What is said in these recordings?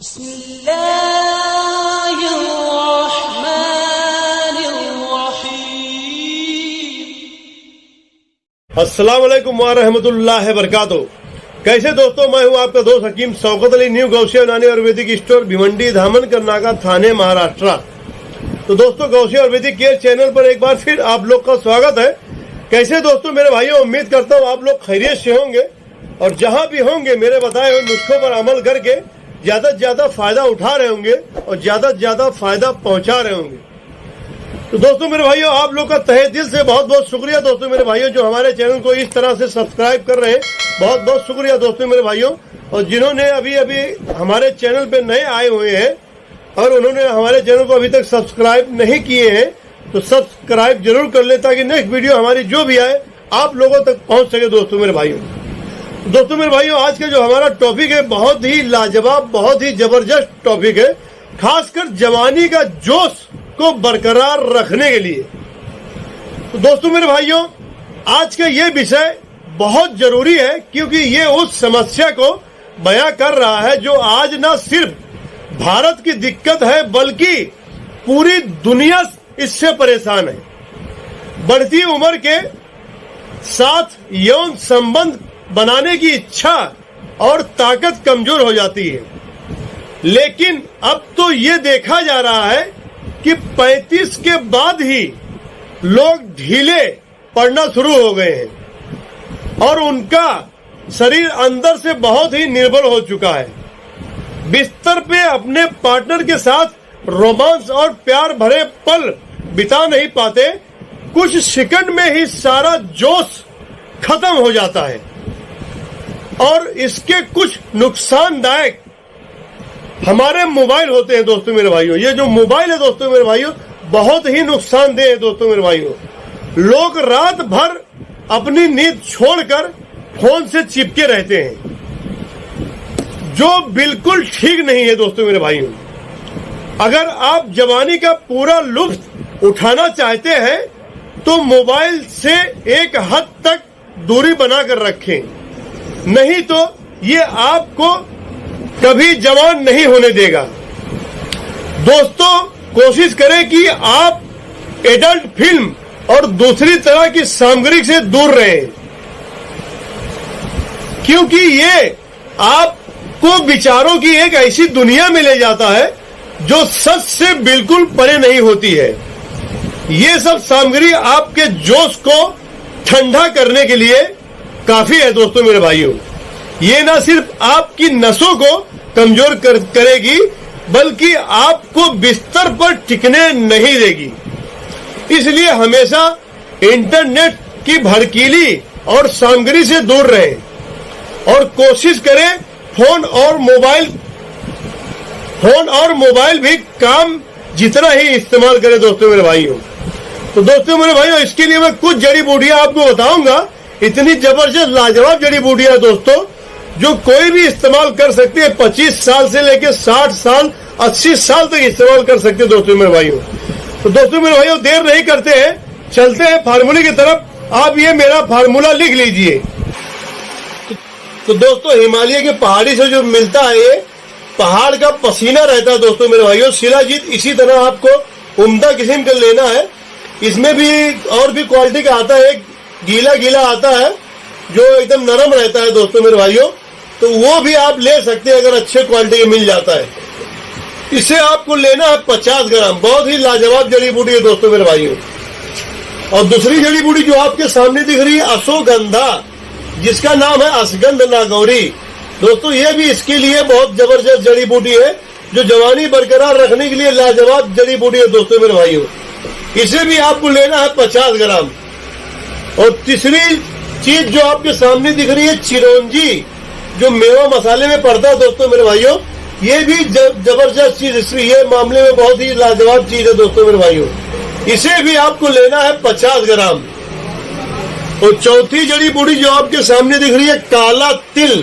अस्सलाम वालेकुम व रहमतुल्लाहि व बरकातुहू। कैसे दोस्तों, मैं हूं आपका दोस्त हकीम शौकत अली, न्यू गौसिया यूनानी आयुर्वेदिक स्टोर, भिवंडी, धामन, कर्नाटका, थाने, महाराष्ट्र। तो दोस्तों, गौसिया आयुर्वेदिक केयर चैनल पर एक बार फिर आप लोग का स्वागत है। कैसे दोस्तों मेरे भाइयों, उम्मीद करता हूँ आप लोग खैरियत से होंगे और जहां भी होंगे मेरे बताए हुए नुस्खों पर अमल करके ज्यादा से ज्यादा फायदा उठा रहे होंगे और ज्यादा से ज्यादा फायदा पहुंचा रहे होंगे। तो दोस्तों मेरे भाइयों, आप लोग का तहे दिल से बहुत बहुत शुक्रिया दोस्तों मेरे भाइयों, जो हमारे चैनल को इस तरह से सब्सक्राइब कर रहे हैं। बहुत बहुत शुक्रिया दोस्तों मेरे भाइयों। और जिन्होंने अभी अभी हमारे चैनल पे नए आए हुए हैं और उन्होंने हमारे चैनल को अभी तक सब्सक्राइब नहीं किए हैं तो सब्सक्राइब जरूर कर ले, ताकि नेक्स्ट वीडियो हमारी जो भी आए आप लोगों तक पहुंच सके दोस्तों मेरे भाइयों। दोस्तों मेरे भाइयों, आज का जो हमारा टॉपिक है बहुत ही लाजवाब, बहुत ही जबरदस्त टॉपिक है, खासकर जवानी का जोश को बरकरार रखने के लिए। तो दोस्तों मेरे भाइयों, आज का ये विषय बहुत जरूरी है, क्योंकि ये उस समस्या को बयां कर रहा है जो आज न सिर्फ भारत की दिक्कत है बल्कि पूरी दुनिया इससे परेशान है। बढ़ती उम्र के साथ यौन संबंध बनाने की इच्छा और ताकत कमजोर हो जाती है, लेकिन अब तो ये देखा जा रहा है कि 35 के बाद ही लोग ढीले पड़ना शुरू हो गए हैं और उनका शरीर अंदर से बहुत ही निर्बल हो चुका है। बिस्तर पे अपने पार्टनर के साथ रोमांस और प्यार भरे पल बिता नहीं पाते, कुछ सेकंड में ही सारा जोश खत्म हो जाता है। और इसके कुछ नुकसानदायक हमारे मोबाइल होते हैं दोस्तों मेरे भाइयों। ये जो मोबाइल है दोस्तों मेरे भाइयों बहुत ही नुकसानदेह है दोस्तों मेरे भाइयों। लोग रात भर अपनी नींद छोड़कर फोन से चिपके रहते हैं, जो बिल्कुल ठीक नहीं है दोस्तों मेरे भाइयों। अगर आप जवानी का पूरा लुत्फ उठाना चाहते हैं तो मोबाइल से एक हद तक दूरी बनाकर रखें, नहीं तो ये आपको कभी जवान नहीं होने देगा। दोस्तों, कोशिश करें कि आप एडल्ट फिल्म और दूसरी तरह की सामग्री से दूर रहें, क्योंकि ये आपको विचारों की एक ऐसी दुनिया में ले जाता है जो सच से बिल्कुल परे नहीं होती है। ये सब सामग्री आपके जोश को ठंडा करने के लिए काफी है दोस्तों मेरे भाइयों। ये न सिर्फ आपकी नसों को कमजोर करेगी बल्कि आपको बिस्तर पर टिकने नहीं देगी। इसलिए हमेशा इंटरनेट की भड़कीली और सामग्री से दूर रहें और कोशिश करें फोन और मोबाइल भी काम जितना ही इस्तेमाल करें दोस्तों मेरे भाइयों। तो दोस्तों मेरे भाइयों, इसके लिए मैं कुछ जड़ी बूटियां आपको बताऊंगा। इतनी जबरदस्त लाजवाब जड़ी बूटियां दोस्तों जो कोई भी इस्तेमाल कर सकते हैं। 25 साल से लेकर 60 साल 80 साल तक इस्तेमाल कर सकते हैं दोस्तों मेरे भाइयों। तो दोस्तों मेरे भाइयों, देर नहीं करते हैं, चलते हैं फार्मूले की तरफ। आप ये मेरा फार्मूला लिख लीजिए। तो दोस्तों, हिमालय की पहाड़ी से जो मिलता है ये पहाड़ का पसीना रहता है दोस्तों मेरे भाइयों, शिलाजीत। इसी तरह आपको उम्दा किस्म का लेना है। इसमें भी और भी क्वालिटी का आता है, एक गीला गीला आता है जो एकदम नरम रहता है दोस्तों मेरे भाइयों, तो वो भी आप ले सकते हैं अगर अच्छे क्वालिटी का मिल जाता है। इसे आपको लेना है 50 ग्राम। बहुत ही लाजवाब जड़ी बूटी है दोस्तों मेरे भाइयों। और दूसरी जड़ी बूटी जो आपके सामने दिख रही है अश्वगंधा, जिसका नाम है अश्वगंध नागौरी। दोस्तों, ये भी इसके लिए बहुत जबरदस्त जड़ी बूटी है जो जवानी बरकरार रखने के लिए लाजवाब जड़ी बूटी है दोस्तों मेरे भाइयों। इसे भी आपको लेना है 50 ग्राम। और तीसरी चीज जो आपके सामने दिख रही है चिरौंजी, जो मेवा मसाले में पड़ता है दोस्तों मेरे भाइयों, ये भी जबरदस्त चीज, इसलिए ये मामले में बहुत ही लाजवाब चीज है दोस्तों मेरे भाइयों। इसे भी आपको लेना है 50 ग्राम। और चौथी जड़ी बूटी जो आपके सामने दिख रही है काला तिल।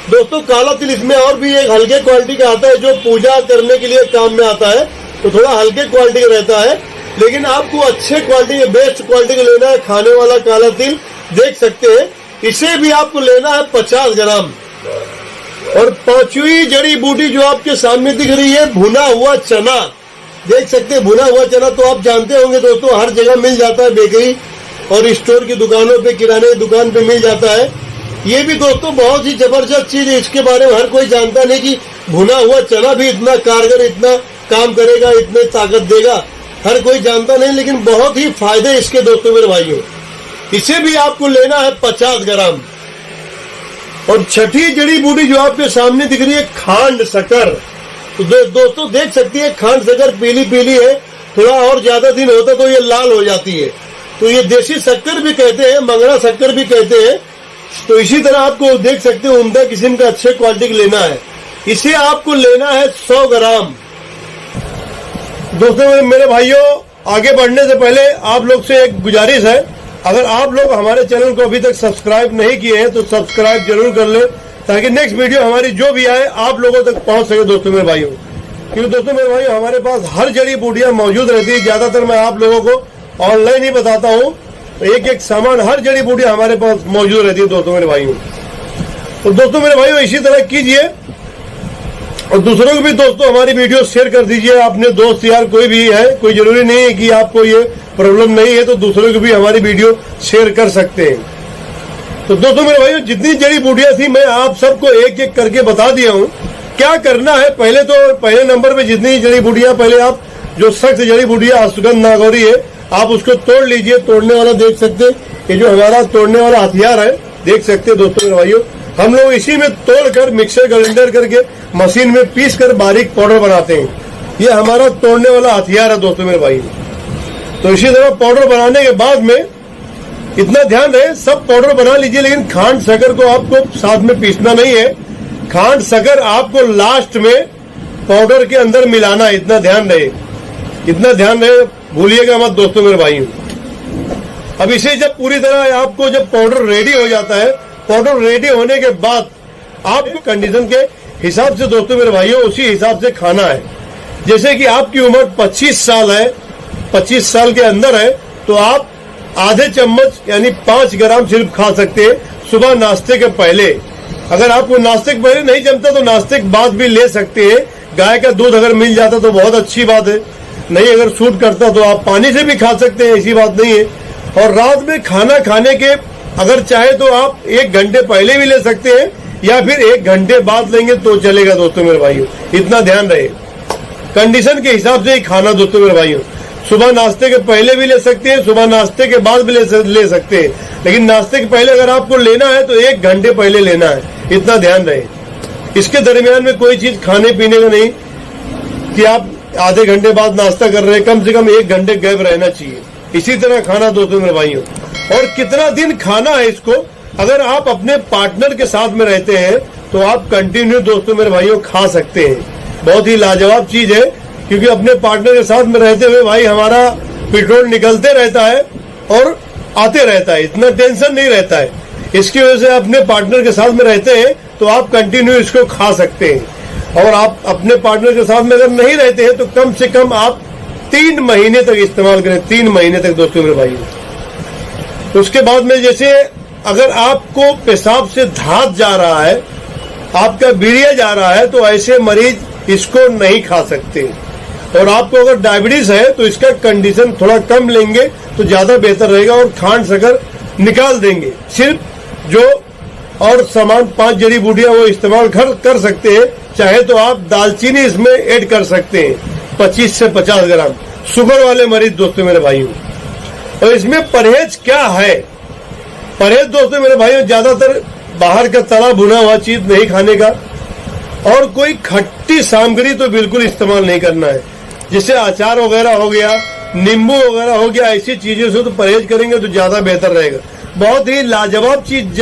दोस्तों, काला तिल इसमें और भी एक हल्के क्वालिटी का आता है जो पूजा करने के लिए काम में आता है, तो थोड़ा हल्के क्वालिटी का रहता है, लेकिन आपको अच्छे क्वालिटी का, बेस्ट क्वालिटी का लेना है। खाने वाला काला तिल देख सकते हैं, इसे भी आपको लेना है 50 ग्राम। और पांचवी जड़ी बूटी जो आपके सामने दिख रही है, भुना हुआ चना। देख सकते हैं भुना हुआ चना तो आप जानते होंगे दोस्तों, हर जगह मिल जाता है, बेकरी और स्टोर की दुकानों पे, किराने की दुकान पे मिल जाता है। ये भी दोस्तों बहुत ही जबरदस्त चीज है, इसके बारे में हर कोई जानता नहीं कि भुना हुआ चना भी इतना कारगर, इतना काम करेगा, इतने ताकत देगा, हर कोई जानता नहीं, लेकिन बहुत ही फायदे इसके दोस्तों मेरे भाइयों। इसे भी आपको लेना है 50 ग्राम। और छठी जड़ी बूटी जो आपके सामने दिख रही है, खांड शक्कर। तो दोस्तों देख सकती है, खांड शक्कर पीली पीली है, थोड़ा और ज्यादा दिन होता तो ये लाल हो जाती है। तो ये देसी शक्कर भी कहते हैं, मंगरा शक्कर भी कहते हैं। तो इसी तरह आपको देख सकते हो उम्दा किस्म का अच्छे क्वालिटी का लेना है। इसे आपको लेना है 100 ग्राम। दोस्तों मेरे भाइयों, आगे बढ़ने से पहले आप लोग से एक गुजारिश है, अगर आप लोग हमारे चैनल को अभी तक सब्सक्राइब नहीं किए हैं तो सब्सक्राइब जरूर कर ले, ताकि नेक्स्ट वीडियो हमारी जो भी आए आप लोगों तक पहुंच सके दोस्तों मेरे भाइयों। क्योंकि दोस्तों मेरे भाइयों, हमारे पास हर जड़ी बूटियां मौजूद रहती है। ज्यादातर मैं आप लोगों को ऑनलाइन ही बताता हूँ, एक एक सामान, हर जड़ी बूटियां हमारे पास मौजूद रहती है दोस्तों मेरे भाइयों। तो दोस्तों मेरे भाइयों इसी तरह कीजिए और दूसरों को भी दोस्तों हमारी वीडियो शेयर कर दीजिए। अपने दोस्त यार कोई भी है, कोई जरूरी नहीं है कि आपको ये प्रॉब्लम नहीं है, तो दूसरों को भी हमारी वीडियो शेयर कर सकते हैं। तो दोस्तों मेरे भाइयों, जितनी जड़ी बूटियां थी मैं आप सबको एक एक करके बता दिया हूँ। क्या करना है, पहले नंबर पे जितनी जड़ी बूटियां, पहले आप जो सख्त जड़ी बूटियां अश्वगंध नागौरी है, आप उसको तोड़ लीजिए। तोड़ने वाला देख सकते हैं, ये जो हमारा तोड़ने वाला हथियार है, देख सकते हैं दोस्तों मेरे भाइयों, हम लोग इसी में तोड़कर मिक्सर ग्राइंडर करके मशीन में पीस कर बारीक पाउडर बनाते हैं। ये हमारा तोड़ने वाला हथियार है दोस्तों मेरे भाई। तो इसी तरह पाउडर बनाने के बाद में इतना ध्यान रहे, सब पाउडर बना लीजिए, लेकिन खांड शक्कर को आपको साथ में पीसना नहीं है। खांड शक्कर आपको लास्ट में पाउडर के अंदर मिलाना है, इतना ध्यान रहे, इतना ध्यान रहे, भूलिएगा मत दोस्तों मेरे भाई। अब इसे जब पूरी तरह आपको जब पाउडर रेडी हो जाता है, पाउडर रेडी होने के बाद आपको कंडीशन के हिसाब से दोस्तों मेरे भाइयों उसी हिसाब से खाना है। जैसे कि आपकी उम्र 25 साल है, 25 साल के अंदर है, तो आप आधे चम्मच यानी 5 ग्राम सिर्फ खा सकते हैं सुबह नाश्ते के पहले। अगर आपको नाश्ते के पहले नहीं जमता तो नाश्ते के बाद भी ले सकते हैं। गाय का दूध अगर मिल जाता तो बहुत अच्छी बात है, नहीं अगर सूट करता तो आप पानी से भी खा सकते हैं, ऐसी बात नहीं है। और रात में खाना खाने के अगर चाहे तो आप 1 घंटे पहले भी ले सकते हैं या फिर 1 घंटे बाद लेंगे तो चलेगा दोस्तों मेरे भाइयों। इतना ध्यान रहे, कंडीशन के हिसाब से ही खाना दोस्तों मेरे भाइयों। सुबह नाश्ते के पहले भी ले सकते हैं, सुबह नाश्ते के बाद भी ले सकते हैं, लेकिन नाश्ते के पहले अगर आपको लेना है तो 1 घंटे पहले लेना है, इतना ध्यान रहे। इसके दरमियान में कोई चीज खाने पीने का नहीं कि आप आधे घंटे बाद नाश्ता कर रहे हैं, कम से कम 1 घंटे गैप रहना चाहिए। इसी तरह खाना दोस्तों मेरे भाइयों। और कितना दिन खाना है इसको, अगर आप अपने पार्टनर के साथ में रहते हैं तो आप कंटिन्यू दोस्तों मेरे भाइयों खा सकते हैं। बहुत ही लाजवाब चीज है, क्योंकि अपने पार्टनर के साथ में रहते हुए भाई हमारा पेट्रोल निकलते रहता है और आते रहता है, इतना टेंशन नहीं रहता है। इसकी वजह से अपने पार्टनर के साथ में रहते हैं तो आप कंटिन्यू इसको खा सकते हैं। और आप अपने पार्टनर के साथ में अगर नहीं रहते हैं तो कम से कम आप 3 महीने तक इस्तेमाल करें, 3 महीने तक दोस्तों मेरे भाई। उसके बाद में जैसे अगर आपको पेशाब से धात जा रहा है, आपका बीड़िया जा रहा है, तो ऐसे मरीज इसको नहीं खा सकते। और आपको अगर डायबिटीज है तो इसका कंडीशन थोड़ा कम लेंगे तो ज्यादा बेहतर रहेगा और खांड शक्कर निकाल देंगे। सिर्फ जो और सामान 5 जड़ी बूटियां वो इस्तेमाल कर सकते हैं। चाहे तो आप दालचीनी इसमें ऐड कर सकते हैं 25 से 50 ग्राम, शुगर वाले मरीज दोस्तों मेरे भाइयों। और इसमें परहेज क्या है, परहेज दोस्तों मेरे भाइयों ज्यादातर बाहर का तला भुना हुआ चीज नहीं खाने का, और कोई खट्टी सामग्री तो बिल्कुल इस्तेमाल नहीं करना है। जैसे अचार वगैरह हो गया, नींबू वगैरह हो गया, ऐसी चीजों से तो परहेज करेंगे तो ज्यादा बेहतर रहेगा। बहुत ही लाजवाब चीज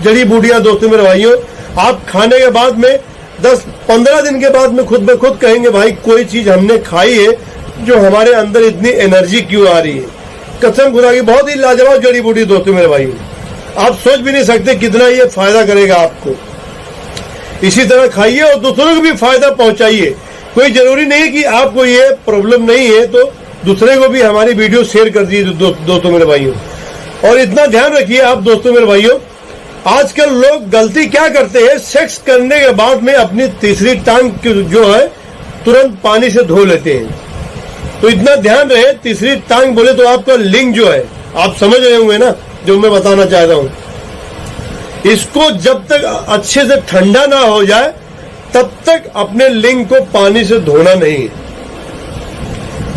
जड़ी बूटियां दोस्तों मेरे भाइयों। आप खाने के बाद में 10-15 दिन के बाद में खुद ब खुद कहेंगे भाई कोई चीज हमने खाई है जो हमारे अंदर इतनी एनर्जी क्यों आ रही है। कसम खुदा की बहुत ही लाजवाब जड़ी बूटी दोस्तों मेरे भाइयों, आप सोच भी नहीं सकते कितना ये फायदा करेगा आपको। इसी तरह खाइए और दूसरों को भी फायदा पहुंचाइए। कोई जरूरी नहीं कि आपको ये प्रॉब्लम नहीं है तो दूसरे को भी हमारी वीडियो शेयर कर दीजिए दोस्तों मेरे भाइयों। और इतना ध्यान रखिए आप दोस्तों मेरे भाइयों आजकल लोग गलती क्या करते हैं, सेक्स करने के बाद में अपनी तीसरी टांग जो है तुरंत पानी से धो लेते हैं। तो इतना ध्यान रहे, तीसरी टांग बोले तो आपका लिंग जो है, आप समझ रहे होंगे ना जो मैं बताना चाह रहा हूं। इसको जब तक अच्छे से ठंडा ना हो जाए तब तक अपने लिंग को पानी से धोना नहीं।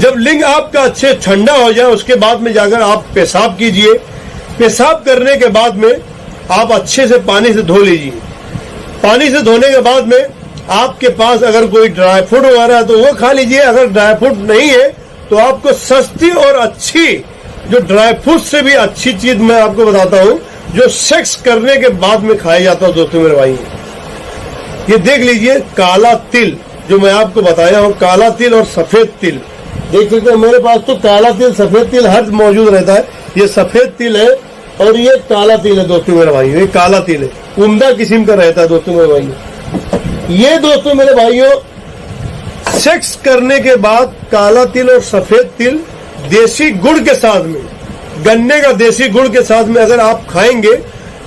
जब लिंग आपका अच्छे ठंडा हो जाए उसके बाद में जाकर आप पेशाब कीजिए। पेशाब करने के बाद में आप अच्छे से पानी से धो लीजिए। पानी से धोने के बाद में आपके पास अगर कोई ड्राई फ्रूट वगैरह है तो वो खा लीजिए। अगर ड्राई फ्रूट नहीं है तो आपको सस्ती और अच्छी, जो ड्राई फ्रूट से भी अच्छी चीज मैं आपको बताता हूं, जो सेक्स करने के बाद में खाया जाता है दोस्तों मेरे भाई। ये देख लीजिए, काला तिल जो मैं आपको बताया हूं, काला तिल और सफेद तिल देख सकते हैं। मेरे पास तो काला तिल सफेद तिल हर मौजूद रहता है। ये सफेद तिल है और ये काला तिल है दोस्तों मेरे भाई। ये काला तिल है, उम्दा किस्म का रहता है दोस्तों मेरे भाई। ये दोस्तों मेरे भाइयों, सेक्स करने के बाद काला तिल और सफेद तिल देसी गुड़ के साथ में, गन्ने का देसी गुड़ के साथ में अगर आप खाएंगे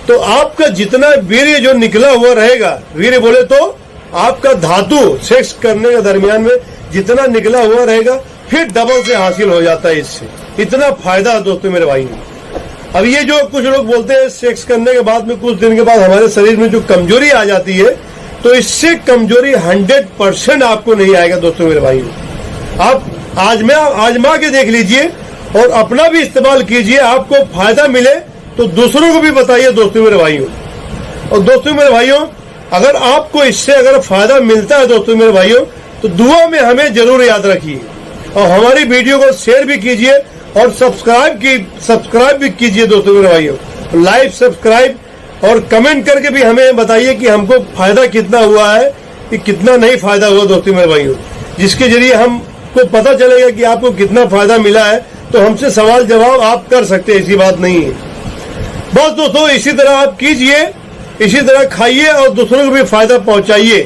तो आपका जितना वीर्य जो निकला हुआ रहेगा, वीर्य बोले तो आपका धातु सेक्स करने के दरमियान में जितना निकला हुआ रहेगा फिर डबल से हासिल हो जाता है। इससे इतना फायदा है दोस्तों मेरे भाई। अब ये जो कुछ लोग बोलते हैं सेक्स करने के बाद में कुछ दिन के बाद हमारे शरीर में जो कमजोरी आ जाती है, तो इससे कमजोरी 100% आपको नहीं आएगा दोस्तों मेरे भाई। आप आजमा के देख लीजिए और अपना भी इस्तेमाल कीजिए। आपको फायदा मिले तो दूसरों को भी बताइए दोस्तों मेरे भाइयों। और दोस्तों मेरे भाइयों, अगर आपको इससे अगर फायदा मिलता है दोस्तों मेरे भाइयों, तो दुआ में हमें जरूर याद रखिए और हमारी वीडियो को शेयर भी कीजिए और सब्सक्राइब भी कीजिए दोस्तों मेरे भाइयों। लाइक, सब्सक्राइब और कमेंट करके भी हमें बताइए कि हमको फायदा कितना हुआ है, कि कितना नहीं फायदा हुआ दोस्तों मेरे भाइयों। जिसके जरिए हमको पता चलेगा कि आपको कितना फायदा मिला है, तो हमसे सवाल जवाब आप कर सकते हैं, ऐसी बात नहीं है। बस दोस्तों इसी तरह आप कीजिए, इसी तरह खाइए और दूसरों को भी फायदा पहुंचाइए।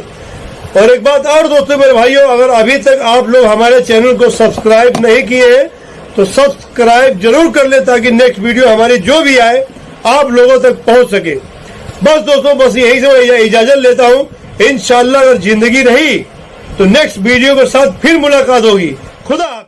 और एक बात और दोस्तों मेरे भाइयों, अगर अभी तक आप लोग हमारे चैनल को सब्सक्राइब नहीं किए हैं तो सब्सक्राइब जरूर कर ले, ताकि नेक्स्ट वीडियो हमारी जो भी आए आप लोगों तक पहुंच सके। बस दोस्तों, बस यही से इजाजत लेता हूं। इंशाअल्लाह अगर जिंदगी रही तो नेक्स्ट वीडियो के साथ फिर मुलाकात होगी। खुदा